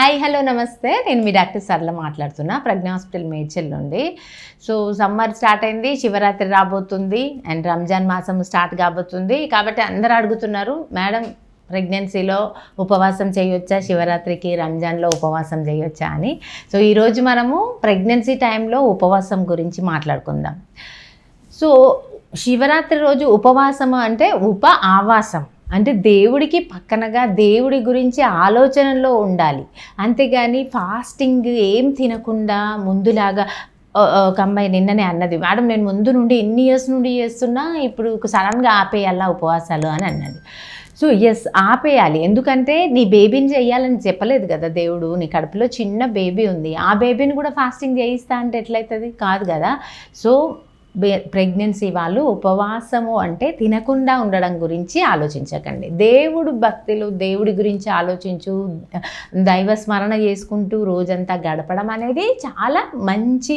Hi hello నమస్తే, నేను మీ doctor సరళ మాట్లాడుతున్నా ప్రజ్ఞ హాస్పిటల్ మేడ్చల్ నుండి. సో సమ్మర్ స్టార్ట్ అయింది, శివరాత్రి రాబోతుంది అండ్ రంజాన్ మాసం స్టార్ట్ కాబోతుంది. కాబట్టి అందరూ అడుగుతున్నారు, మేడం ప్రెగ్నెన్సీలో ఉపవాసం చేయొచ్చా, శివరాత్రికి రంజాన్లో ఉపవాసం చేయొచ్చా అని. సో ఈరోజు మనము ప్రెగ్నెన్సీ టైంలో ఉపవాసం గురించి మాట్లాడుకుందాం. సో శివరాత్రి రోజు ఉపవాసము అంటే ఆవాసం అంటే దేవుడికి పక్కనగా దేవుడి గురించి ఆలోచనలో ఉండాలి. అంతేగాని ఫాస్టింగ్ ఏం తినకుండా ముందులాగా ఒక అమ్మాయి నిన్ననే అన్నది, మేడం నేను ముందు నుండి ఎన్ని ఇయర్స్ నుండి చేస్తున్నా, ఇప్పుడు సడన్గా ఆపేయాలా ఉపవాసాలు అని అన్నది. సో ఎస్, ఆపేయాలి. ఎందుకంటే నీ బేబీని చేయాలని చెప్పలేదు కదా దేవుడు. నీ కడుపులో చిన్న బేబీ ఉంది, ఆ బేబీని కూడా ఫాస్టింగ్ చేయిస్తా అంటే ఎట్లయితుంది? కాదు కదా. సో ప్రెగ్నెన్సీ వాళ్ళు ఉపవాసము అంటే తినకుండా ఉండడం గురించి ఆలోచించకండి. దేవుడు భక్తులు దేవుడి గురించి ఆలోచించు, దైవ స్మరణ చేసుకుంటూ రోజంతా గడపడం అనేది చాలా మంచి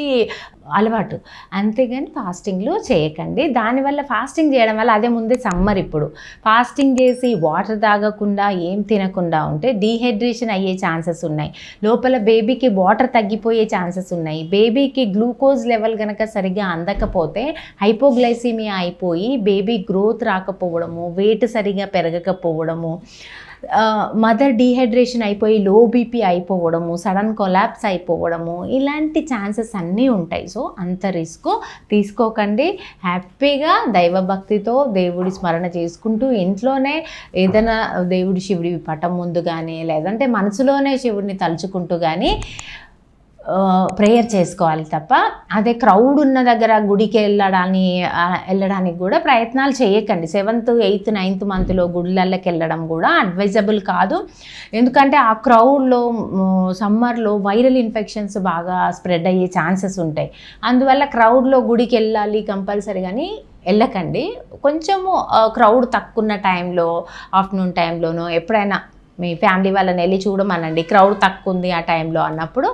అలవాటు. అంతేగాని ఫాస్టింగ్లు చేయకండి. దానివల్ల ఫాస్టింగ్ చేయడం వల్ల, అదే ముందే సమ్మర్, ఇప్పుడు ఫాస్టింగ్ చేసి వాటర్ తాగకుండా ఏం తినకుండా ఉంటే డీహైడ్రేషన్ అయ్యే ఛాన్సెస్ ఉన్నాయి. లోపల బేబీకి వాటర్ తగ్గిపోయే ఛాన్సెస్ ఉన్నాయి. బేబీకి గ్లూకోజ్ లెవెల్ కనుక సరిగ్గా అందకపోతే హైపోగ్లైసీమియా అయిపోయి బేబీ గ్రోత్ రాకపోవడము, వెయిట్ సరిగా పెరగకపోవడము, మదర్ డీహైడ్రేషన్ అయిపోయి లో బీపీ అయిపోవడము, సడన్ కొలాప్స్ అయిపోవడము, ఇలాంటి ఛాన్సెస్ అన్నీ ఉంటాయి. సో అంత రిస్క్ తీసుకోకండి. హ్యాపీగా దైవభక్తితో దేవుడి స్మరణ చేసుకుంటూ ఇంట్లోనే ఏదైనా దేవుడి శివుడి పటం ముందు కానీ, లేదంటే మనసులోనే శివుడిని తలుచుకుంటూ కానీ ప్రేయర్ చేసుకోవాలి తప్ప, అదే క్రౌడ్ ఉన్న దగ్గర గుడికి వెళ్ళడానికి కూడా ప్రయత్నాలు చేయకండి. 7th, 8th, 9th మంత్లో గుళ్ళకి వెళ్ళడం కూడా అడ్వైజబుల్ కాదు. ఎందుకంటే ఆ క్రౌడ్లో సమ్మర్లో వైరల్ ఇన్ఫెక్షన్స్ బాగా స్ప్రెడ్ అయ్యే ఛాన్సెస్ ఉంటాయి. అందువల్ల క్రౌడ్లో గుడికి వెళ్ళాలి కంపల్సరీ కానీ వెళ్ళకండి. కొంచెము క్రౌడ్ తక్కువ ఉన్న టైంలో, ఆఫ్టర్నూన్ టైంలోనో ఎప్పుడైనా మీ ఫ్యామిలీ వాళ్ళని వెళ్ళి చూడమనండి. క్రౌడ్ తక్కువ ఉంది ఆ టైంలో అన్నప్పుడు,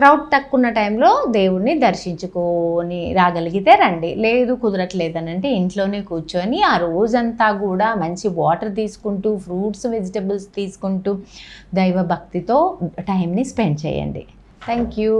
క్రౌడ్ తక్కువ ఉన్న టైంలో దేవుణ్ణి దర్శించుకొని రాగలిగితే రండి. లేదు కుదరట్లేదనంటే ఇంట్లోనే కూర్చొని ఆ రోజంతా కూడా మంచి వాటర్ తీసుకుంటూ, ఫ్రూట్స్ వెజిటబుల్స్ తీసుకుంటూ దైవ భక్తితో టైంని స్పెండ్ చేయండి. Thank you.